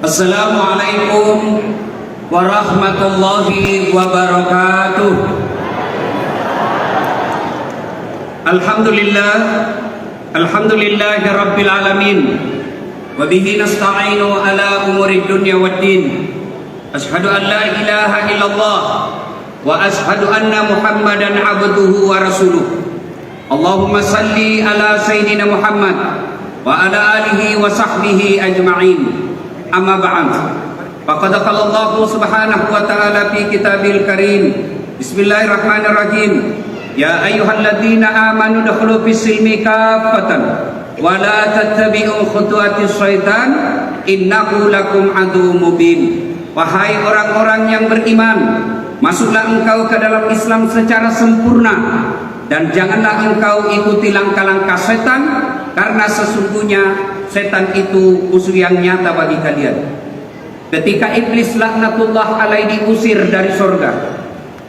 Assalamualaikum warahmatullahi wabarakatuh. Alhamdulillahi rabbil alamin. Wa bihi nasta'inu ala umuri dunya waddin. Ashhadu an la ilaha illallah wa ashhadu anna Muhammadan abduhu wa rasuluh. Allahumma salli ala sayyidina Muhammad wa ala alihi wa sahbihi ajma'in. Amma ba'd. Faqad qala Allah subhanahu wa ta'ala fi kitabil karim. Bismillahirrahmanirrahim. Ya ayyuhalladzina amanu dakhulu fis silmi kaffatan wa la tattabi'u khutuwatis syaitan innahu lakum aduwwum mubin. Wahai orang-orang yang beriman, masuklah engkau ke dalam Islam secara sempurna dan janganlah engkau ikuti langkah-langkah setan, karena sesungguhnya setan itu musuh yang nyata bagi kalian. Ketika iblis laknatullah alaih diusir dari surga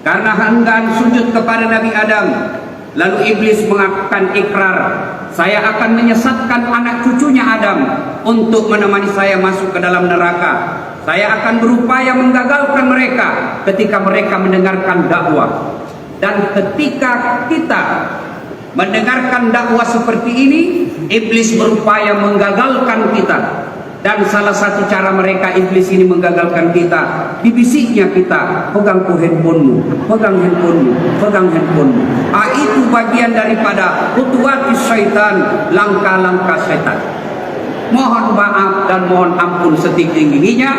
karena enggan sujud kepada Nabi Adam, lalu iblis mengatakan ikrar, saya akan menyesatkan anak cucunya Adam untuk menemani saya masuk ke dalam neraka. Saya akan berupaya menggagalkan mereka ketika mereka mendengarkan dakwah. Dan ketika kita mendengarkan dakwah seperti ini, iblis berupaya menggagalkan kita. Dan salah satu cara mereka iblis ini menggagalkan kita, dibisiknya kita, pegang handphonemu, pegang handphonemu, pegang handphonemu. Itu bagian daripada khutuwatis syaitan, langkah-langkah setan. Mohon maaf dan mohon ampun setinggi-tingginya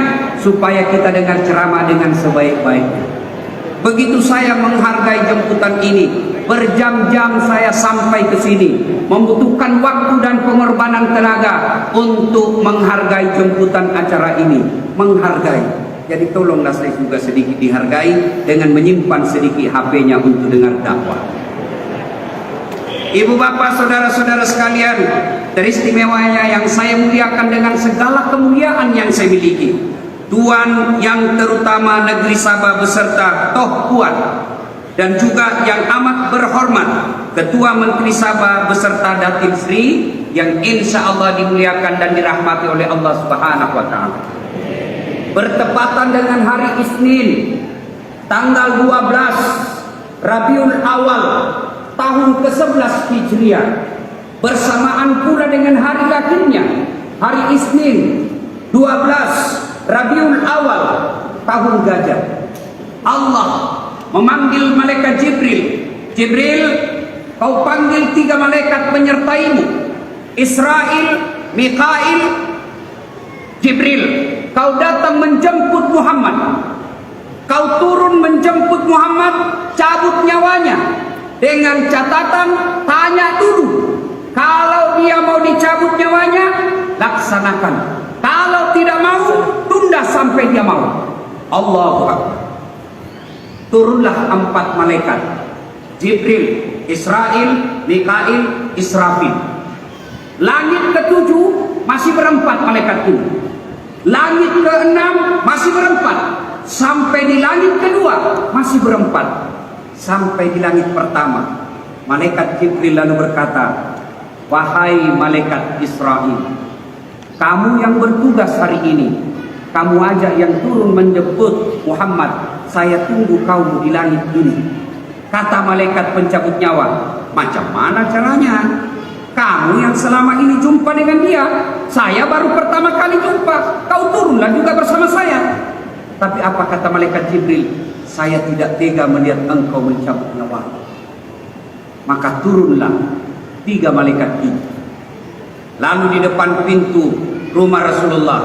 supaya kita dengar ceramah dengan sebaik-baiknya. Begitu saya menghargai jemputan ini, berjam-jam saya sampai ke sini, membutuhkan waktu dan pengorbanan tenaga untuk menghargai jemputan acara ini. Menghargai. Jadi tolonglah saya juga sedikit dihargai dengan menyimpan sedikit HP-nya untuk dengar dakwah. Ibu bapak saudara-saudara sekalian, teristimewanya yang saya muliakan dengan segala kemuliaan yang saya miliki, Tuan yang terutama negeri Sabah beserta Toh Puan, dan juga yang amat berhormat Ketua Menteri Sabah beserta Datin Sri yang insya Allah dimuliakan dan dirahmati oleh Allah Subhanahu wa Ta'ala. Bertepatan dengan hari Isnin tanggal 12 Rabiul Awal tahun ke-11 Hijriah, bersamaan pula dengan hari lahirnya hari Isnin 12 Rabiul Awal tahun gajah, Allah memanggil malaikat Jibril. Jibril, kau panggil 3 malaikat penyertaimu, Israel, Mikail, Jibril. Kau datang menjemput Muhammad. Kau turun menjemput Muhammad, cabut nyawanya. Dengan catatan, tanya dulu. Kalau dia mau dicabut nyawanya, laksanakan. Kalau tidak mau, tunda sampai dia mau. Allahu Akbar. Turunlah 4 malaikat, Jibril, Israel, Mikail, Israfil. Langit ke-7 masih berempat malaikat itu. Langit ke-6 masih berempat. Sampai di langit kedua masih berempat. Sampai di langit pertama, malaikat Jibril lalu berkata, wahai malaikat Israel, kamu yang bertugas hari ini, kamu aja yang turun menjemput Muhammad. Saya tunggu kamu di langit ini. Kata malaikat pencabut nyawa, macam mana caranya? Kamu yang selama ini jumpa dengan dia, saya baru pertama kali jumpa. Kau turunlah juga bersama saya. Tapi apa kata malaikat Jibril? Saya tidak tega melihat engkau mencabut nyawa. Maka turunlah 3 malaikat itu. Lalu di depan pintu rumah Rasulullah,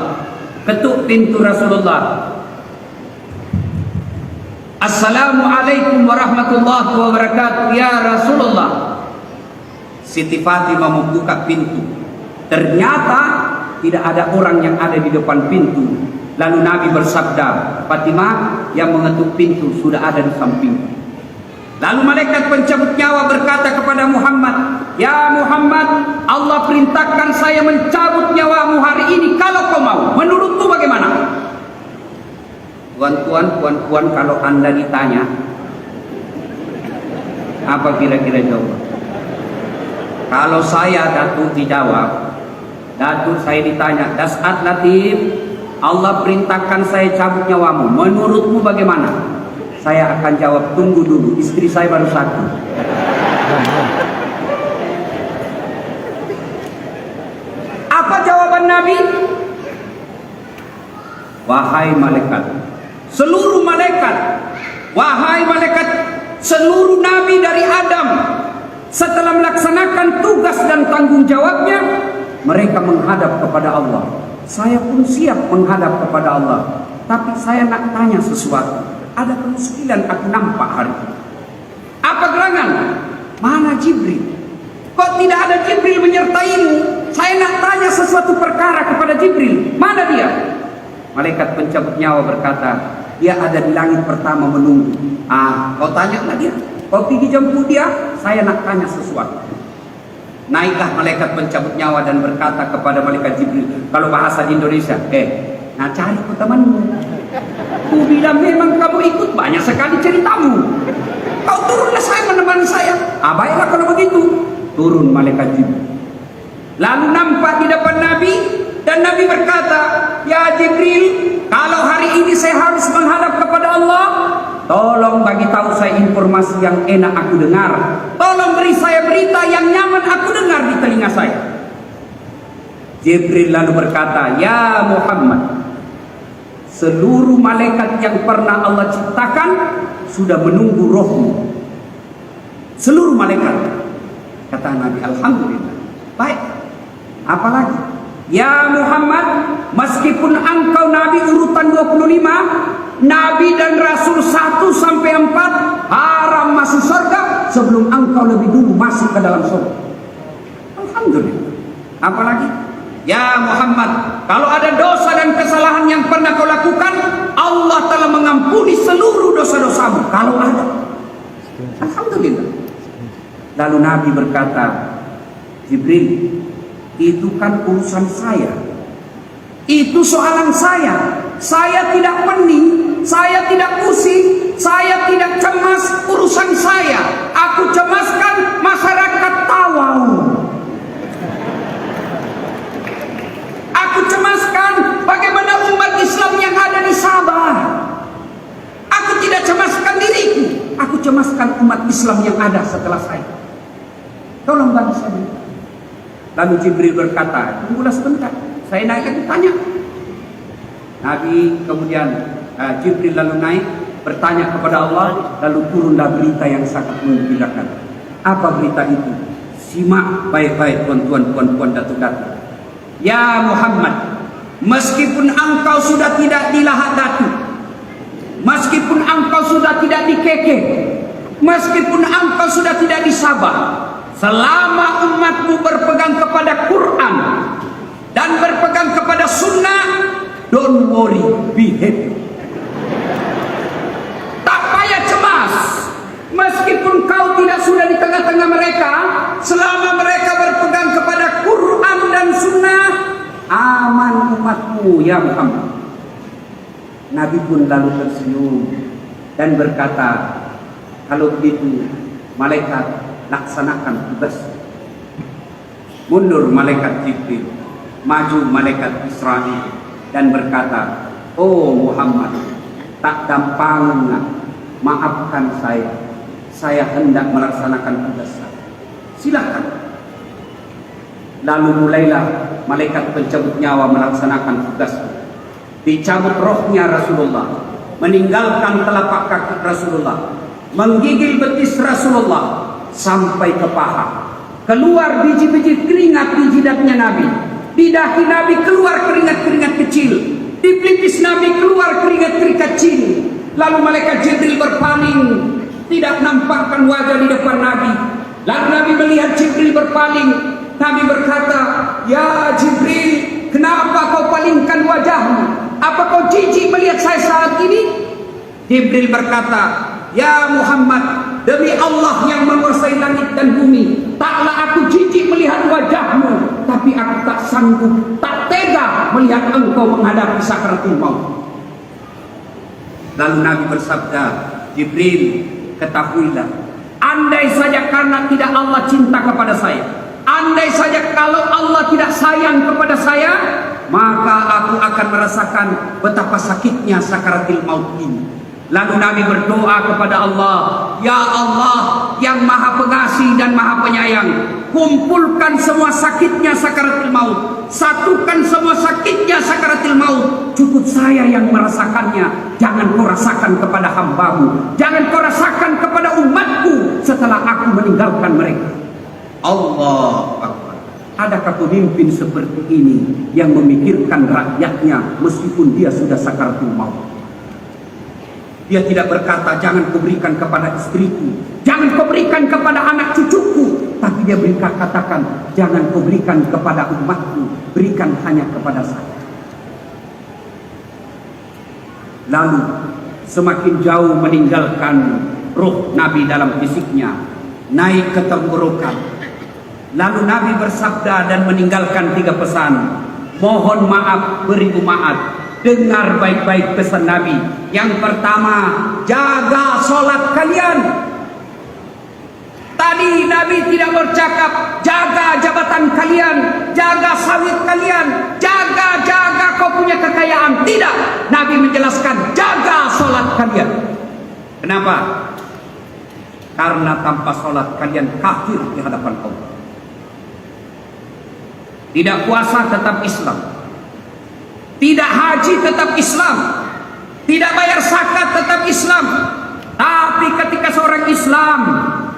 ketuk pintu Rasulullah. Assalamualaikum warahmatullahi wabarakatuh ya Rasulullah. Siti Fatimah membuka pintu. Ternyata tidak ada orang yang ada di depan pintu. Lalu Nabi bersabda, Fatimah, yang mengetuk pintu sudah ada di samping. Lalu malaikat pencabut nyawa berkata kepada Muhammad, ya Muhammad, Allah perintahkan saya mencabut nyawamu hari ini kalau kau mau. Menurutmu bagaimana? Tuan-tuan, kalau Anda ditanya, apa kira-kira jawab? Kalau saya Datuk dijawab, Datuk saya ditanya, Dasat Latif, Allah perintahkan saya cabut nyawamu. Menurutmu bagaimana? Saya akan jawab, tunggu dulu, istri saya baru satu. Apa jawaban Nabi? Wahai malaikat, seluruh malaikat, wahai malaikat, seluruh nabi dari Adam, setelah melaksanakan tugas dan tanggung jawabnya, mereka menghadap kepada Allah. Saya pun siap menghadap kepada Allah. Tapi saya nak tanya sesuatu. Ada kemuskilan aku nampak hari ini. Apa gerangan? Mana Jibril? Kok tidak ada Jibril menyertaimu? Saya nak tanya sesuatu perkara kepada Jibril. Mana dia? Malaikat pencabut nyawa berkata, dia ada di langit pertama menunggu. Kau tanyalah dia. Kau pergi jemput dia. Saya nak tanya sesuatu. Naiklah malaikat pencabut nyawa dan berkata kepada malaikat Jibril, kalau bahasa di Indonesia, nah cari ku temanmu. Ku bilang memang kamu ikut banyak sekali ceritamu. Kau turunlah, saya menemani saya. Baiklah kalau begitu. Turun malaikat Jibril. Lalu nampak di depan Nabi, dan Nabi berkata, ya Jibril, kalau hari ini saya harus menghadap kepada Allah, tolong bagi tahu saya informasi yang enak aku dengar. Tolong beri saya berita yang nyaman aku dengar di telinga saya. Jibril lalu berkata, ya Muhammad, seluruh malaikat yang pernah Allah ciptakan sudah menunggu rohmu. Seluruh malaikat. Kata Nabi, alhamdulillah. Baik. Apalagi? Ya Muhammad, meskipun engkau Nabi urutan 25, Nabi dan Rasul 1 sampai 4 haram masuk surga sebelum engkau lebih dulu masuk ke dalam surga. Alhamdulillah. Apalagi? Ya Muhammad, kalau ada dosa dan kesalahan yang pernah kau lakukan, Allah telah mengampuni seluruh dosa-dosamu. Kalau ada. Alhamdulillah. Lalu Nabi berkata, Jibril, itu kan urusan saya. Itu soalan saya. Saya tidak pening, saya tidak pusing, saya tidak cemas urusan saya. Aku cemaskan masyarakat Tawau. Aku cemaskan bagaimana umat Islam yang ada di Sabah. Aku tidak cemaskan diriku. Aku cemaskan umat Islam yang ada setelah saya. Tolong bantu saya. Lalu Jibril berkata, tunggulah sebentar, saya naik lagi tanya. Nabi kemudian Jibril lalu naik bertanya kepada Allah, lalu turunlah berita yang sangat menggembirakan. Apa berita itu? Simak baik-baik tuan-tuan, datuk-datuk. Ya Muhammad, meskipun engkau sudah tidak di Lahad Datu, meskipun engkau sudah tidak di Keke, meskipun engkau sudah tidak di Sabah, selama umatmu berpegang kepada Quran dan berpegang kepada sunnah, don't worry, be happy. Tak payah cemas. Meskipun kau tidak sudah di tengah-tengah mereka, selama mereka berpegang kepada Quran dan sunnah, aman umatmu ya Muhammad. Nabi pun lalu tersenyum dan berkata, kalau begitu malaikat, laksanakan tugas. Mundur malaikat Jibril, maju malaikat Israel dan berkata, oh Muhammad, tak gampang, maafkan saya hendak melaksanakan tugas saya. Silakan. Lalu mulailah malaikat pencabut nyawa melaksanakan tugas. Dicabut rohnya Rasulullah, meninggalkan telapak kaki Rasulullah, menggigil betis Rasulullah sampai ke paha. Keluar biji-biji keringat di jidatnya Nabi. Di dahi Nabi keluar keringat-keringat kecil. Di pelipis Nabi keluar keringat-keringat kecil. Lalu malaikat Jibril berpaling, tidak nampakkan wajah di depan Nabi. Lalu Nabi melihat Jibril berpaling. Nabi berkata, ya Jibril, kenapa kau palingkan wajahmu? Apa kau jijik melihat saya saat ini? Jibril berkata, ya Muhammad, demi Allah yang menguasai langit dan bumi, taklah aku jijik melihat wajahmu, tapi aku tak sanggup, tak tega melihat engkau menghadapi sakaratul maut. Lalu Nabi bersabda, Jibril, ketahuilah, andai saja karena tidak Allah cinta kepada saya, andai saja kalau Allah tidak sayang kepada saya, maka aku akan merasakan betapa sakitnya sakaratil maut ini. Lalu Nabi berdoa kepada Allah, Ya Allah yang maha pengasih dan maha penyayang, kumpulkan semua sakitnya sakaratil maut, satukan semua sakitnya sakaratil maut. Cukup saya yang merasakannya, jangan kau rasakan kepada hambamu, jangan kau rasakan kepada umatku setelah aku meninggalkan mereka. Allah Akbar. Adakah pemimpin seperti ini yang memikirkan rakyatnya meskipun dia sudah sakaratul maut? Dia tidak berkata, jangan kau berikan kepada istriku, jangan kau berikan kepada anak cucuku, tapi dia katakan, jangan kau berikan kepada umatku, berikan hanya kepada saya. Lalu semakin jauh meninggalkan ruh Nabi dalam fisiknya, naik ke tenggorokan. Lalu Nabi bersabda dan meninggalkan 3 pesan. Mohon maaf, beribu maaf. Dengar baik-baik pesan Nabi. Yang pertama, jaga sholat kalian. Tadi Nabi tidak bercakap jaga jabatan kalian, jaga sawit kalian, jaga kau punya kekayaan. Tidak, Nabi menjelaskan jaga sholat kalian. Kenapa? Karena tanpa sholat kalian kafir di hadapan Allah. Tidak puasa tetap Islam, tidak haji tetap Islam, tidak bayar zakat tetap Islam. Tapi ketika seorang Islam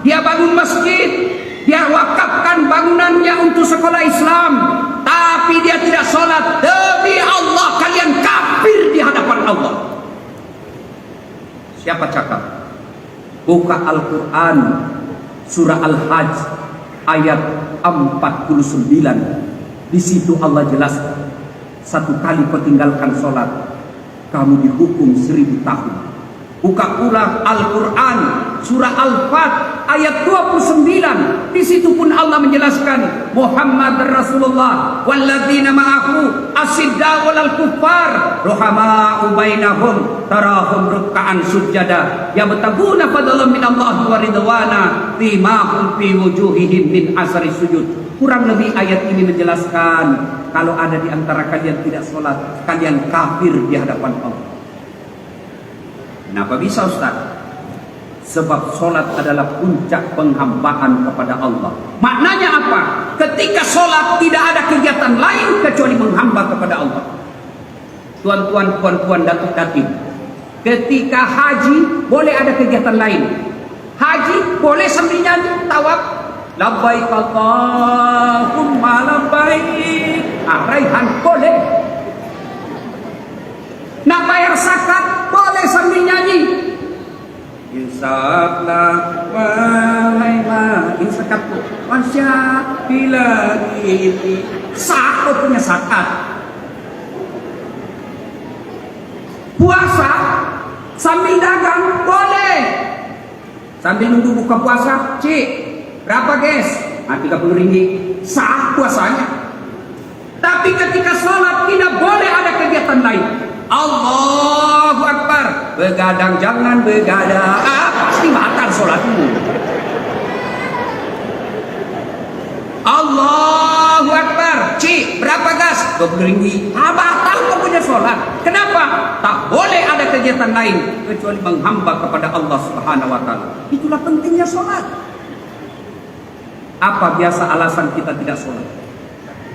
dia bangun masjid, dia wakafkan bangunannya untuk sekolah Islam, tapi dia tidak sholat, demi Allah kalian kafir di hadapan Allah. Siapa cakap? Buka Al-Quran surah Al-Hajj ayat 49. Di situ Allah jelaskan, 1 kali kau tinggalkan sholat, kamu dihukum 1000 tahun. Buka pula Al-Quran surah Al-Fat ayat 29. Di situ pun Allah menjelaskan, Muhammad Rasulullah walladzina ma'ahu asyiddaa'u 'alal kuffar ruhama'u bainahum tarahum ruk'an sujada yabtaguna fadlan minallahi wa ridwana fima fi wujuhihim min asari sujud. Kurang lebih ayat ini menjelaskan, kalau ada di antara kalian tidak sholat, kalian kafir di hadapan Allah. Kenapa bisa Ustaz? Sebab sholat adalah puncak penghambaan kepada Allah. Maknanya apa? Ketika sholat tidak ada kegiatan lain kecuali menghamba kepada Allah. Tuan-tuan, puan-puan, datuk-datuk, ketika haji boleh ada kegiatan lain. Haji boleh sambil nyanyi tawaf, labbaik Allahumma labbaik. Raihan boleh. Nak bayar zakat boleh sambil nyanyi. Insaflah wahai main zakat wasya bila ini sah punya zakat. Puasa sambil dagang boleh. Sambil nunggu buka puasa, cik, berapa guys? 30 ringgit. Sah puasanya. Tapi ketika sholat tidak boleh ada kegiatan lain. Allahu Akbar. Begadang jangan begadang. Pasti batal sholatmu. Allahu Akbar. Cik, berapa gas? 20 ringgit. Batal kau punya sholat. Kenapa? Tak boleh ada kegiatan lain kecuali menghamba kepada Allah Subhanahu wa taala. Itulah pentingnya sholat. Apa biasa alasan kita tidak sholat?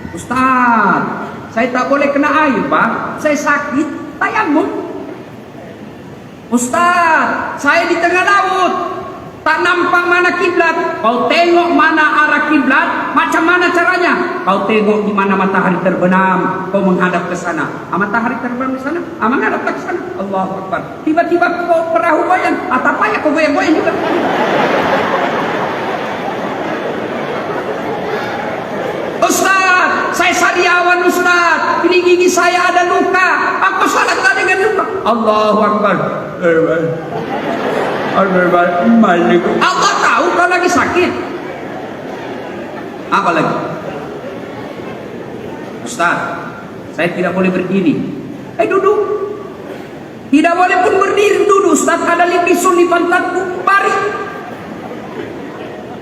Ustaz, saya tak boleh kena air Pak, saya sakit, tayamum. Ustaz, saya di tengah laut, tak nampak mana kiblat. Kau tengok mana arah kiblat, macam mana caranya? Kau tengok di mana matahari terbenam, kau menghadap ke sana. Matahari terbenam di sana, menghadap ke sana. Allahu Akbar. Tiba-tiba kau perahu goyang, atau apa ya kau goyang-goyang juga. Ustaz, saya sariawan Ustaz, ini gigi saya ada luka, aku salat dengan luka. Allahu Akbar. Allah tahu kau lagi sakit. Apa lagi? Ustaz, saya tidak boleh berdiri. Duduk. Tidak boleh pun berdiri, duduk. Ustaz, ada bisul di pantatku, bari.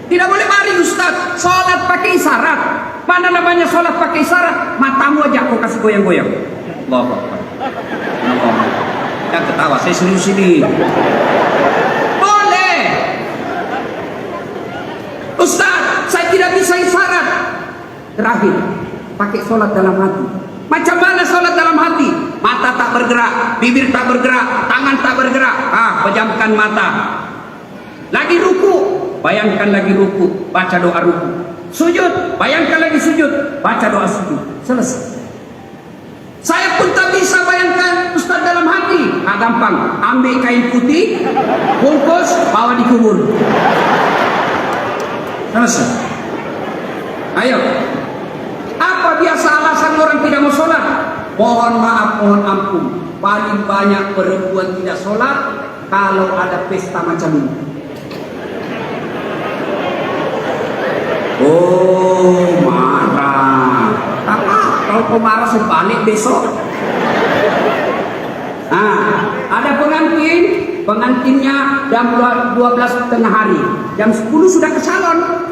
Tidak boleh bari Ustaz, salat pakai isyarat. Mana namanya sholat pakai isyarat? Matamu aja kau kasih goyang-goyang. Allahu Akbar. Jangan ketawa, saya serius ini. Boleh. Ustaz, saya tidak bisa isyarat. Terakhir, pakai sholat dalam hati. Macam mana sholat dalam hati? Mata tak bergerak, bibir tak bergerak, tangan tak bergerak. Pejamkan mata. Lagi ruku, bayangkan lagi ruku, baca doa ruku. Sujud, bayangkan lagi sujud, baca doa sujud. Selesai. Saya pun tak bisa bayangkan Ustaz dalam hati. Gampang, ambil kain putih, bungkus, bawa dikubur. Selesai. Ayo. Apa biasa alasan orang tidak mau sholat? Mohon maaf, mohon ampun. Paling banyak perempuan tidak sholat kalau ada pesta macam ini. Oh, marah. Kalau kau marah saya balik besok. Ada pengantinnya jam 12 tengah hari. Jam 10 sudah ke salon.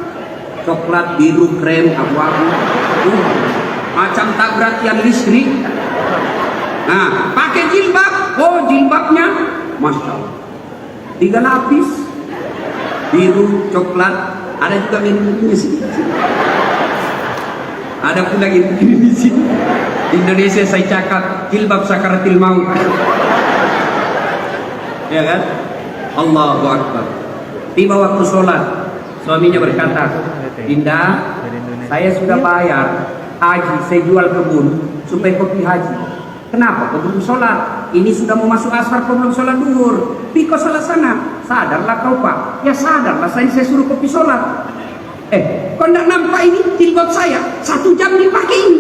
Coklat, biru, krem, abu-abu. Macam tak beratian listrik. Pakai jilbab. Oh, jilbabnya Masya Allah 3 lapis. Biru, coklat. Ada juga minumnya sini. Ada pun lagi di sini. Di Indonesia saya cakap jilbab sakaratil maut. Ya kan? Allahu Akbar. Tiba waktu sholat, suaminya berkata, Dinda, saya sudah bayar haji, saya jual kebun supaya kau pergi haji. Kenapa kau belum sholat? Ini sudah mau masuk asar, kau belum sholat duhur. Pergi kau sholat sana. Sadarlah kau Pak. Ya sadarlah, saya suruh kau pergi sholat. Kau tidak nampak ini jilbab saya 1 jam dipakai ini.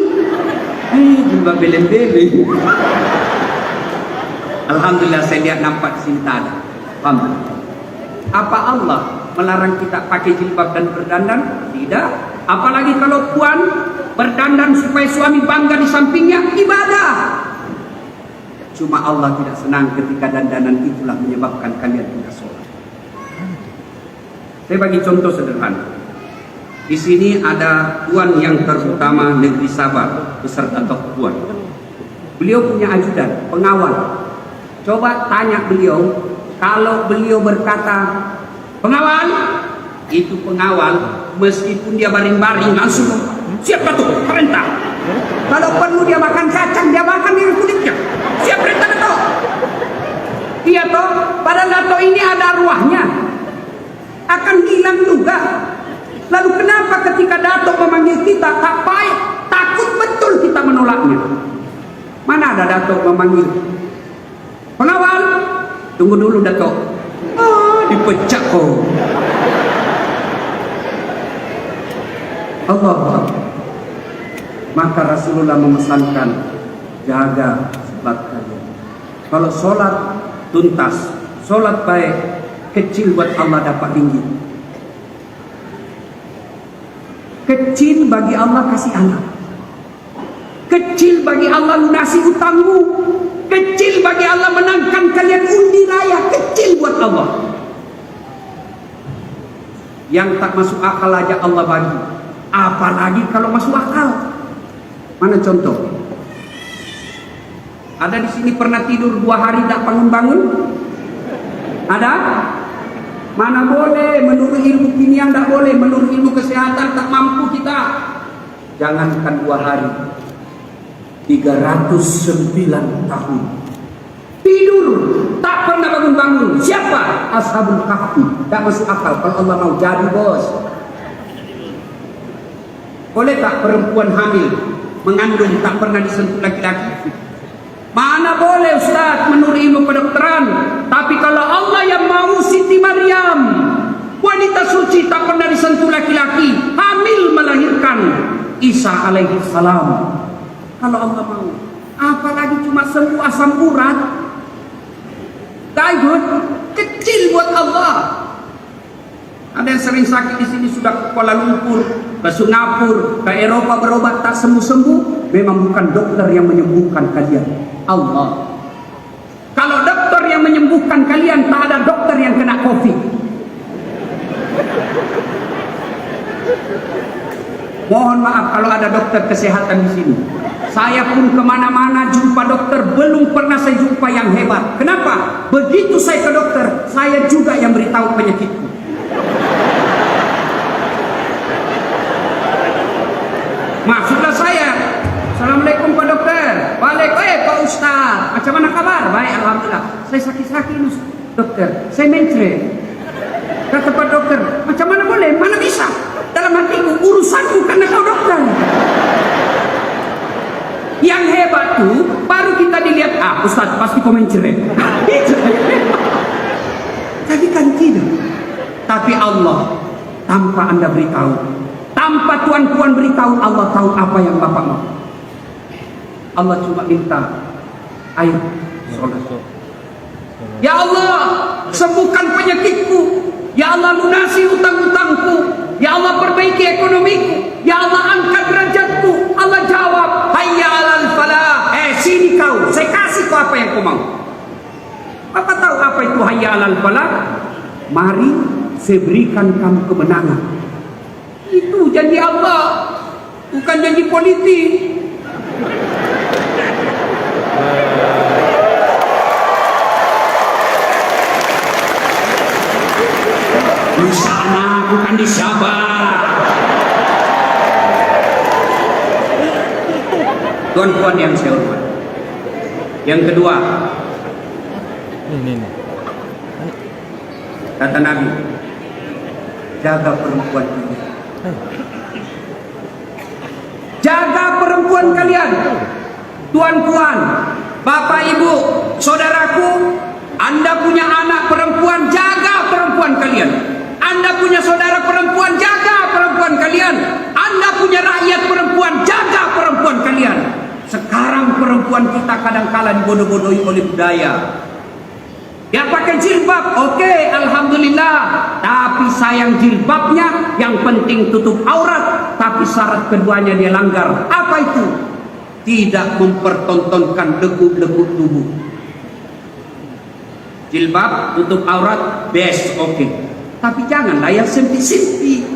Jilbab beleng-beleng. Alhamdulillah saya lihat nampak di sini tak ada. Apa Allah melarang kita pakai jilbab dan berdandan? Tidak. Apalagi kalau puan berdandan supaya suami bangga di sampingnya, ibadah. Cuma Allah tidak senang ketika dandanan itulah menyebabkan kalian tidak sholat. Saya bagi contoh sederhana. Di sini ada tuan yang terutama negeri Sabah beserta Tok Tuan. Beliau punya ajudan, pengawal. Coba tanya beliau, kalau beliau berkata pengawal, itu pengawal meskipun dia baring-baring langsung siap Datuk, perintah. Kalau perlu dia makan kacang, dia makan yang kulitnya. Siap perintah Datuk. Iya toh, padahal Datuk ini ada arwahnya. Akan hilang juga. Lalu kenapa ketika Datuk memanggil kita tak baik, takut betul kita menolaknya? Mana ada Datuk memanggil pengawal? Tunggu dulu Datuk. Dipecah kau. Allah. Maka Rasulullah memesankan, jaga sholat kalian. Kalau sholat tuntas, sholat baik, kecil buat Allah dapat tinggi. Kecil bagi Allah kasih anak. Kecil bagi Allah lunasi utangmu. Kecil bagi Allah menangkan kalian undi raya. Kecil buat Allah. Yang tak masuk akal aja Allah bagi. Apalagi kalau masuk akal. Mana contoh? Ada di sini pernah tidur 2 hari tak bangun-bangun? Ada? Mana boleh, menurut ilmu kimia tak boleh, menurut ilmu kesehatan tak mampu kita. Jangankan 2 hari, 309 tahun tidur tak pernah bangun-bangun. Siapa? Ashabul Kahfi. Tak masuk akal. Kalau Allah mau jadi bos. Boleh tak perempuan hamil mengandung tak pernah disentuh laki-laki? Mana boleh Ustaz menurut ilmu kedokteran. Tapi kalau Allah yang mau, Siti Maryam wanita suci tak pernah disentuh laki-laki, hamil melahirkan Isa alaihi salam. Kalau Allah mau, apalagi cuma sembuh asam urat. Gayut, kecil buat Allah. Ada yang sering sakit di sini sudah ke Kuala Lumpur, ke Singapura, ke Eropa berobat tak sembuh-sembuh. Memang bukan dokter yang menyembuhkan kalian, Allah. Kalau dokter yang menyembuhkan kalian, tak ada dokter yang kena COVID. Mohon maaf kalau ada dokter kesehatan di sini. Saya pun kemana-mana jumpa dokter, belum pernah saya jumpa yang hebat. Kenapa? Begitu saya ke dokter, saya juga yang beritahu penyakitku. Masuklah saya. Assalamualaikum Pak Dokter. Waalaikumsalam Pak Ustaz. Macam mana kabar? Baik, alhamdulillah. Saya sakit-sakit dokter. Saya mencret. Kata Pak Dokter, macam mana boleh? Mana bisa? Dalam hatiku, urusanku karena kau dokter. Yang hebat tuh baru kita dilihat, Ustaz pasti kau mencret. Tapi kan tidak. Tapi Allah tanpa Anda beritahu, tanpa tuan-tuan beritahu, Allah tahu apa yang Bapak mau. Allah cuma minta air sholat. Ya Allah, sembuhkan penyakitku. Ya Allah, lunasi utang-utangku. Ya Allah, perbaiki ekonomiku. Ya Allah, angkat derajatku. Allah jawab, hayya alal falah. Sini kau, saya kasih kau apa yang kau mau. Bapak tahu apa itu hayya alal falah? Mari saya berikan kamu kemenangan. Itu janji Allah, bukan janji politik. Di sana bukan di Sabah. Tuan-tuan yang saya hormati. Yang kedua, kata Nabi, jaga perempuan ini. Jaga perempuan kalian. Tuan-tuan, Bapak Ibu, saudaraku, Anda punya anak perempuan, jaga perempuan kalian. Anda punya saudara perempuan, jaga perempuan kalian. Anda punya rakyat perempuan, jaga perempuan kalian. Sekarang perempuan kita kadang-kala dibodoh-bodohi oleh budaya. Dia pakai jilbab, oke, alhamdulillah. Tapi sayang jilbabnya, yang penting tutup aurat. Tapi syarat keduanya dia langgar. Apa itu? Tidak mempertontonkan degup-degup tubuh. Jilbab, tutup aurat, best, oke. Tapi janganlah yang sempit-sempit.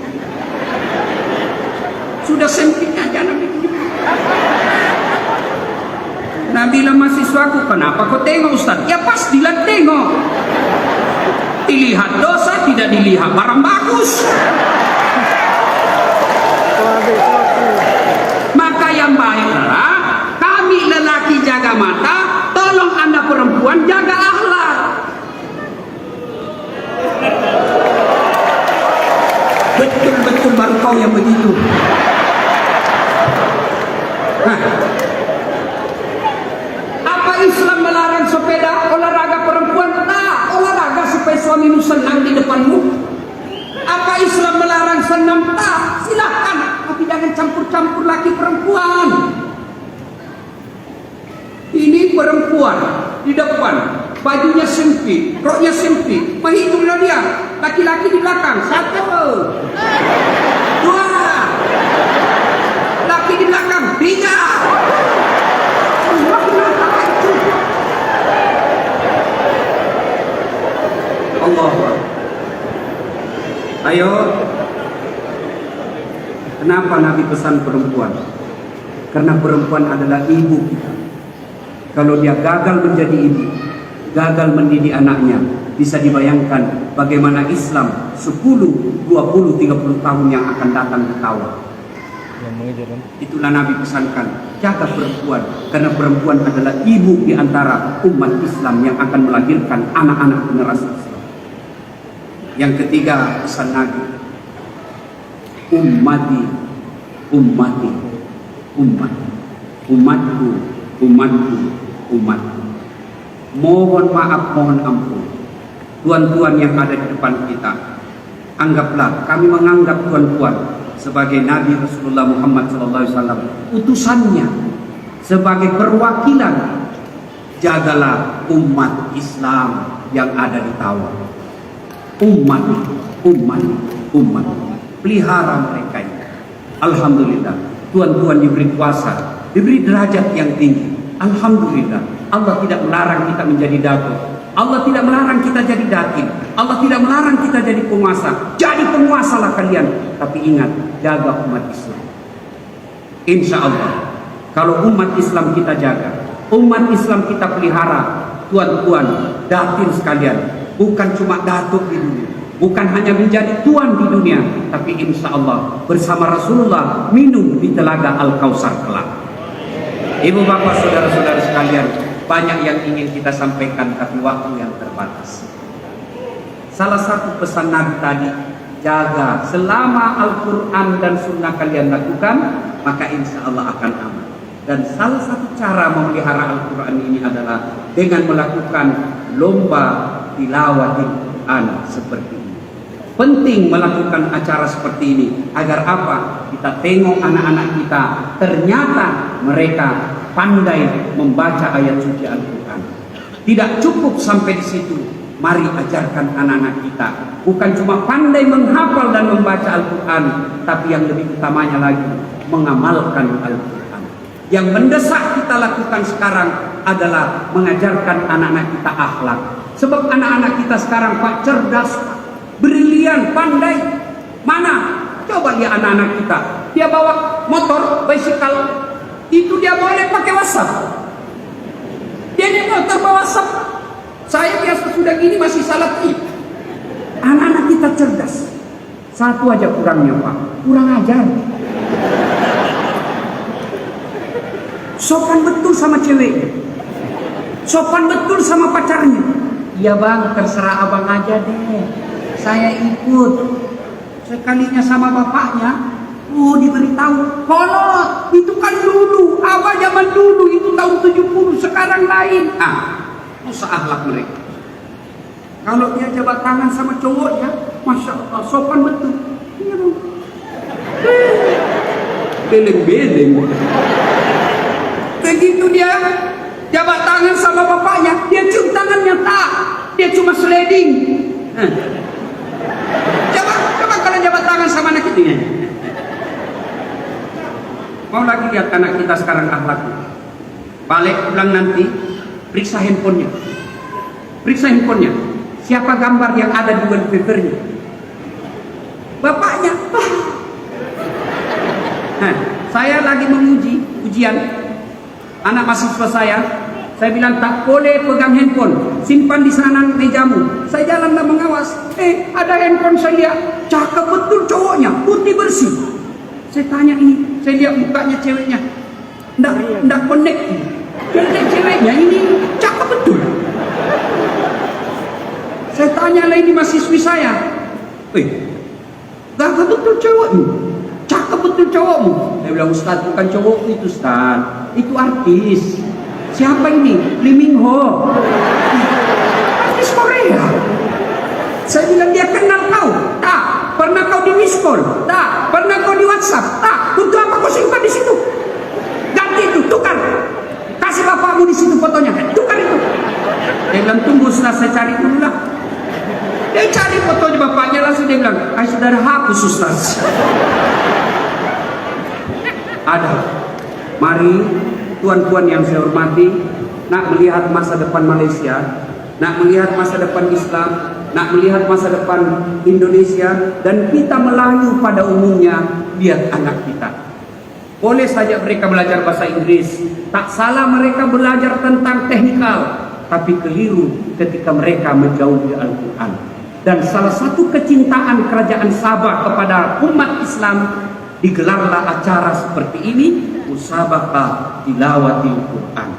Sudah sempitnya jangan begini. Nabi bilang mahasiswaku, kenapa kau tengok Ustaz? Ya pastilah tengok. Dilihat dosa, tidak dilihat barang bagus. Maka yang baiklah, kami lelaki jaga mata, tolong Anda perempuan jaga akhlak. Betul-betul baru kau yang begitu. Apa Islam melarang sepeda olahraga perempuan? Tak, olahraga supaya suamimu senang di depanmu. Apa Islam melarang senam? Tak, silakan. Tapi jangan campur-campur laki perempuan. Ini perempuan di depan, bajunya sempit, roknya sempit. Menghitunglah dia. Laki-laki di belakang, 1, 2, laki di belakang, 3. Allah. Ayo. Kenapa Nabi pesan perempuan? Karena perempuan adalah ibu kita. Kalau dia gagal menjadi ibu, gagal mendidik anaknya, bisa dibayangkan bagaimana Islam 10, 20, 30 tahun yang akan datang ketawa. Itulah Nabi pesankan, jaga perempuan, karena perempuan adalah ibu di antara umat Islam yang akan melahirkan anak-anak generasi Islam. Yang ketiga pesan Nabi, ummati, ummati, umat, umatku, umatku, umatku. Mohon maaf, mohon ampun. Tuan-tuan yang ada di depan kita, anggaplah kami menganggap tuan-tuan sebagai Nabi Rasulullah Muhammad SAW, utusannya, sebagai perwakilan. Jagalah umat Islam yang ada di Tawau. Umat, umat, umat. Pelihara mereka ini. Alhamdulillah, tuan-tuan diberi kuasa, diberi derajat yang tinggi. Alhamdulillah, Allah tidak melarang kita menjadi dato. Allah tidak melarang kita jadi datin. Allah tidak melarang kita jadi penguasa. Jadi penguasalah kalian. Tapi ingat, jaga umat Islam. Insya Allah, kalau umat Islam kita jaga, umat Islam kita pelihara, tuan-tuan, datin sekalian, bukan cuma datuk di dunia, bukan hanya menjadi tuan di dunia, tapi insya Allah bersama Rasulullah minum di telaga Al-Kausar kelak. Ibu bapak saudara-saudara sekalian, banyak yang ingin kita sampaikan tapi waktu yang terbatas. Salah satu pesan Nabi tadi, jaga selama Al-Quran dan Sunnah kalian lakukan, maka insya Allah akan aman. Dan salah satu cara memelihara Al-Quran ini adalah dengan melakukan lomba tilawatil Quran seperti ini. Penting melakukan acara seperti ini agar apa? Kita tengok anak-anak kita, ternyata mereka pandai membaca ayat suci Al-Quran. Tidak cukup sampai di situ. Mari ajarkan anak-anak kita, bukan cuma pandai menghafal dan membaca Al-Quran, tapi yang lebih utamanya lagi mengamalkan Al-Quran. Yang mendesak kita lakukan sekarang adalah mengajarkan anak-anak kita akhlak. Sebab anak-anak kita sekarang Pak cerdas, brilian, pandai. Mana? Coba lihat anak-anak kita. Dia bawa motor, bicycle, itu dia boleh pakai WhatsApp. Dia naik motor bawa WhatsApp. Saya biasa sudah gini masih salah tip. Anak-anak kita cerdas. Satu aja kurangnya Pak, kurang ajar. Sopan betul sama ceweknya, sopan betul sama pacarnya. Iya bang, terserah abang aja deh, saya ikut. Sekalinya sama bapaknya, diberitahu, kolot, itu kan dulu, abang zaman dulu, itu tahun 70, sekarang lain. Usah akhlak mereka. Kalau dia jabat tangan sama cowoknya, Masya Allah, sopan betul. Iya bang. Beleng-beleng. Begitu dia jabat tangan sama bapaknya, dia cium tangannya, tak, dia cuma sliding. Coba kalau jabat tangan sama anak itu ya. Mau lagi lihat anak kita sekarang akhlaknya. Balik pulang nanti, periksa handphonenya. Periksa handphonenya. Siapa gambar yang ada di wallpapernya? Bapaknya. Saya lagi menguji ujian. Anak mahasiswa saya bilang tak boleh pegang handphone, simpan di sana mejamu. Saya jalan dan mengawas, ada handphone saya lihat, cakep betul cowoknya, putih bersih. Saya tanya ini, saya lihat mukanya ceweknya, ndak connect. Ceweknya ini cakep betul. Saya tanya lagi mahasiswi saya, gagah betul cowoknya, cakep betul cowokmu. Dia bilang, Ustaz bukan cowok itu Ustaz, itu artis. Siapa ini? Lee Min Ho, artis Korea. Saya bilang, dia kenal kau? Tak. Pernah kau di miss call? Tak. Pernah kau di WhatsApp? Tak. Untuk apa kau simpan di situ? Ganti itu, tukar. Kasih bapakmu di situ fotonya, tukar itu. Dia bilang, tunggu Ustaz, saya cari dulu lah. Dia cari fotonya bapaknya, langsung dia bilang, sudah hapus Ustaz. Ada. Mari tuan-tuan yang saya hormati, nak melihat masa depan Malaysia, nak melihat masa depan Islam, nak melihat masa depan Indonesia, dan kita Melayu pada umumnya, lihat anak kita. Boleh saja mereka belajar bahasa Inggris, tak salah mereka belajar tentang teknikal, tapi keliru ketika mereka menjauhi Al-Quran. Dan salah satu kecintaan kerajaan Sabah kepada umat Islam, digelarlah acara seperti ini, musabaqah tilawatil Quran.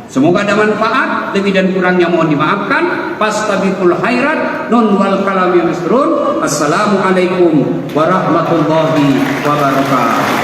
Semoga ada manfaat, lebih dan kurangnya mohon dimaafkan. Fastabiqul khairat, nun wal kalami misrun. Assalamualaikum warahmatullahi wabarakatuh.